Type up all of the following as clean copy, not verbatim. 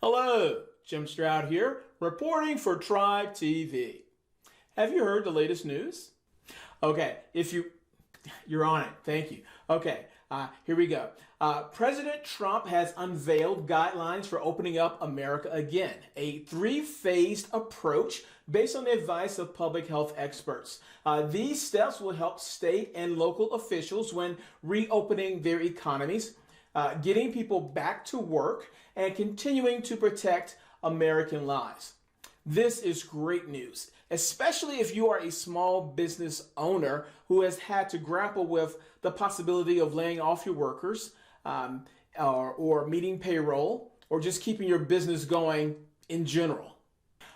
Hello, Jim Stroud here, reporting for Tribe TV. Have you heard the latest news? Okay, you're on it, thank you. Okay, here we go. President Trump has unveiled guidelines for opening up America again, a three-phased approach based on the advice of public health experts. These steps will help state and local officials when reopening their economies, getting people back to work, and continuing to protect American lives. This is great news, especially if you are a small business owner who has had to grapple with the possibility of laying off your workers, or meeting payroll, or just keeping your business going in general.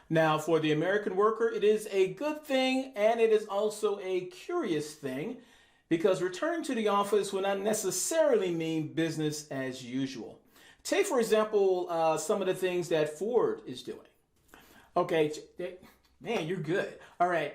Now, for the American worker, it is a good thing, and it is also a curious thing, because returning to the office will not necessarily mean business as usual. Take, for example, some of the things that Ford is doing. Okay, man, you're good. All right,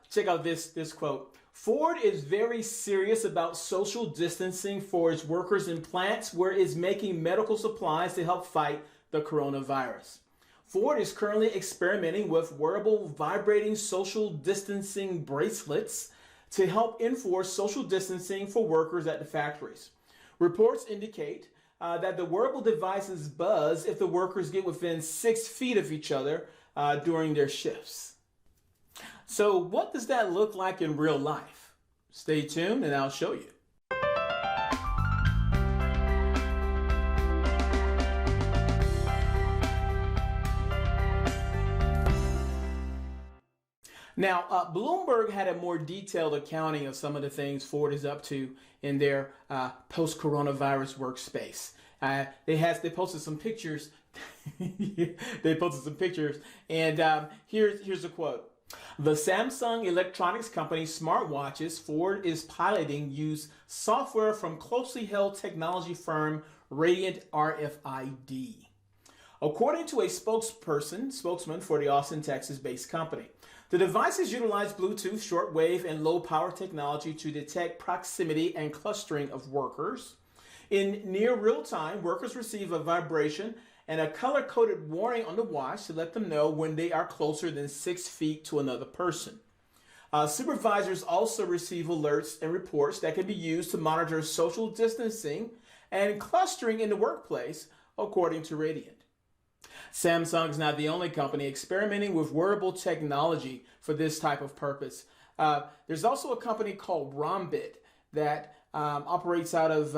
check out this quote. Ford is very serious about social distancing for its workers in plants where it's making medical supplies to help fight the coronavirus. Ford is currently experimenting with wearable vibrating social distancing bracelets to help enforce social distancing for workers at the factories. Reports indicate that the wearable devices buzz if the workers get within 6 feet of each other during their shifts. So what does that look like in real life? Stay tuned and I'll show you. Now, Bloomberg had a more detailed accounting of some of the things Ford is up to in their post-coronavirus workspace. They posted some pictures. And here's a quote. The Samsung electronics company Smartwatches Ford is piloting use software from closely held technology firm Radiant RFID. According to a spokesman for the Austin, Texas-based company, the devices utilize Bluetooth, shortwave, and low-power technology to detect proximity and clustering of workers. In near real time, workers receive a vibration and a color-coded warning on the watch to let them know when they are closer than 6 feet to another person. Supervisors also receive alerts and reports that can be used to monitor social distancing and clustering in the workplace, according to Radiant. Samsung is not the only company experimenting with wearable technology for this type of purpose. There's also a company called Rombit that operates out of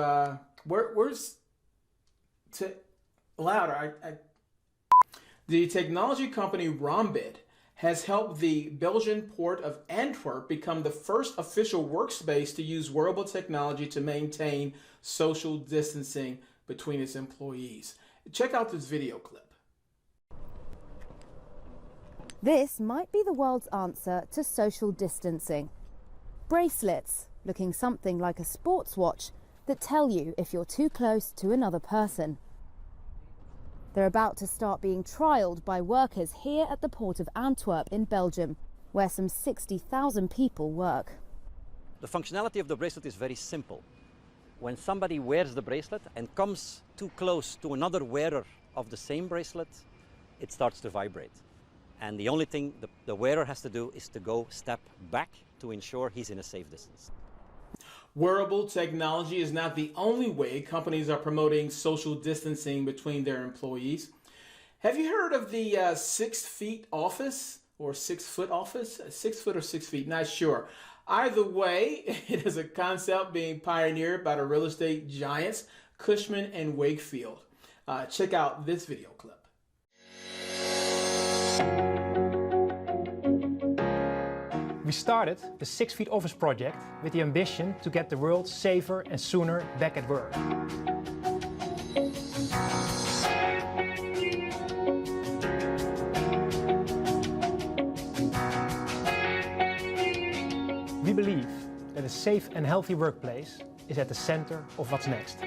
The technology company Rombit has helped the Belgian port of Antwerp become the first official workspace to use wearable technology to maintain social distancing between its employees. Check out this video clip. This might be the world's answer to social distancing. Bracelets, looking something like a sports watch, that tell you if you're too close to another person. They're about to start being trialled by workers here at the port of Antwerp in Belgium, where some 60,000 people work. The functionality of the bracelet is very simple. When somebody wears the bracelet and comes too close to another wearer of the same bracelet, it starts to vibrate. And the only thing the wearer has to do is to go step back to ensure he's in a safe distance. Wearable technology is not the only way companies are promoting social distancing between their employees. Have you heard of the 6 feet office or 6 foot office? 6 foot or 6 feet, not sure. Either way, it is a concept being pioneered by the real estate giants Cushman and Wakefield. Check out this video clip. We started the 6 Feet Office project with the ambition to get the world safer and sooner back at work. We believe that a safe and healthy workplace is at the center of what's next.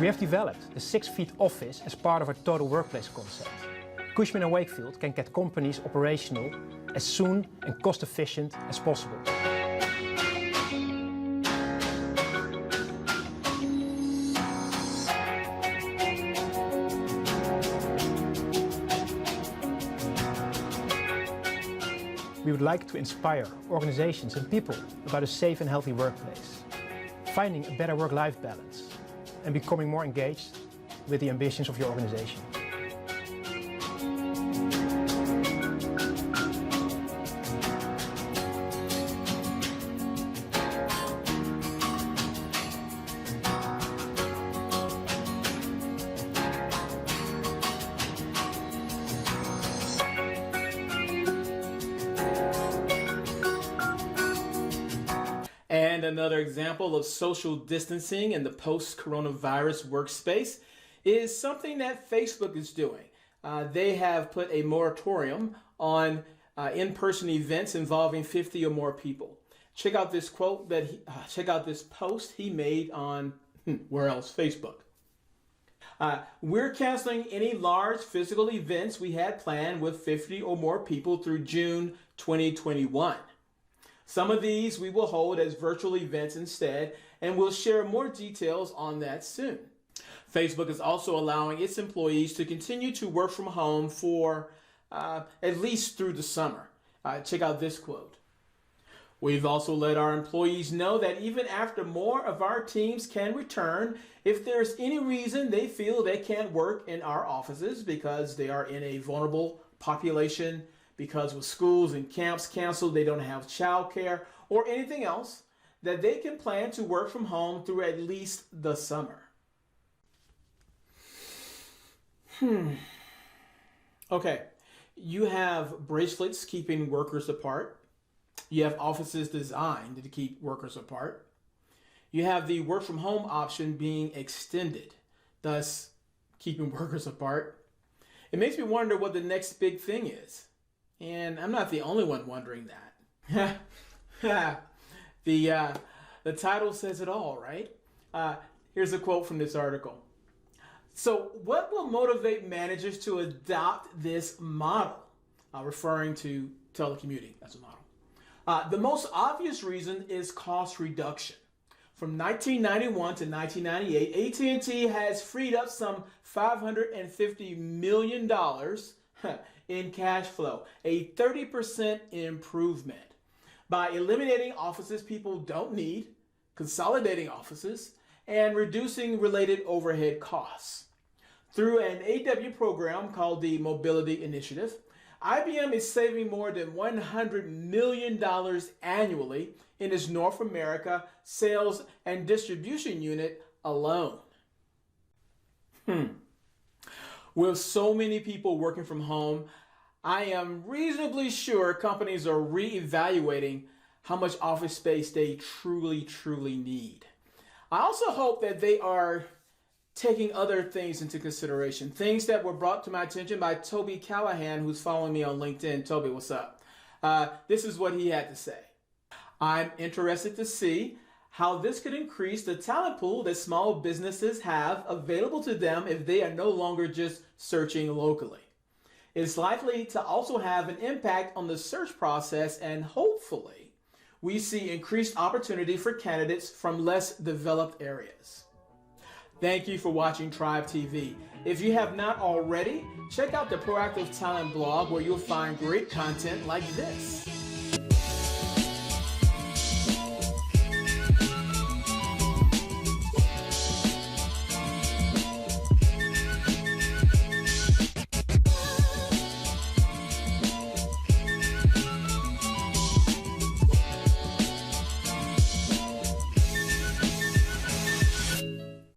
We have developed the 6 Feet Office as part of our total workplace concept. Cushman & Wakefield can get companies operational as soon and cost efficient as possible. we would like to inspire organizations and people about a safe and healthy workplace, finding a better work-life balance, and becoming more engaged with the ambitions of your organization. And another example of social distancing in the post-coronavirus workspace is something that Facebook is doing. They have put a moratorium on in-person events involving 50 or more people. Check out this quote check out this post he made on where else? Facebook. We're canceling any large physical events we had planned with 50 or more people through June 2021. Some of these we will hold as virtual events instead, and we'll share more details on that soon. Facebook is also allowing its employees to continue to work from home for at least through the summer. Check out this quote. We've also let our employees know that even after more of our teams can return, if there's any reason they feel they can't work in our offices because they are in a vulnerable population, because with schools and camps canceled, they don't have childcare or anything else, that they can plan to work from home through at least the summer. Okay, you have bracelets keeping workers apart. You have offices designed to keep workers apart. You have the work from home option being extended, thus keeping workers apart. It makes me wonder what the next big thing is. And I'm not the only one wondering that. The title says it all, right? Here's a quote from this article. So what will motivate managers to adopt this model? Referring to telecommuting as a model. The most obvious reason is cost reduction. From 1991 to 1998, AT&T has freed up some $550 million in cash flow, a 30% improvement. By eliminating offices people don't need, consolidating offices, and reducing related overhead costs. Through an AW program called the Mobility Initiative, IBM is saving more than $100 million annually in its North America sales and distribution unit alone. With so many people working from home, I am reasonably sure companies are reevaluating how much office space they truly need. I also hope that they are taking other things into consideration, things that were brought to my attention by Toby Callahan, who's following me on LinkedIn. Toby, what's up? This is what he had to say. I'm interested to see how this could increase the talent pool that small businesses have available to them if they are no longer just searching locally. It's likely to also have an impact on the search process, and hopefully we see increased opportunity for candidates from less developed areas. Thank you for watching Tribe TV. If you have not already, check out the Proactive Talent blog where you'll find great content like this.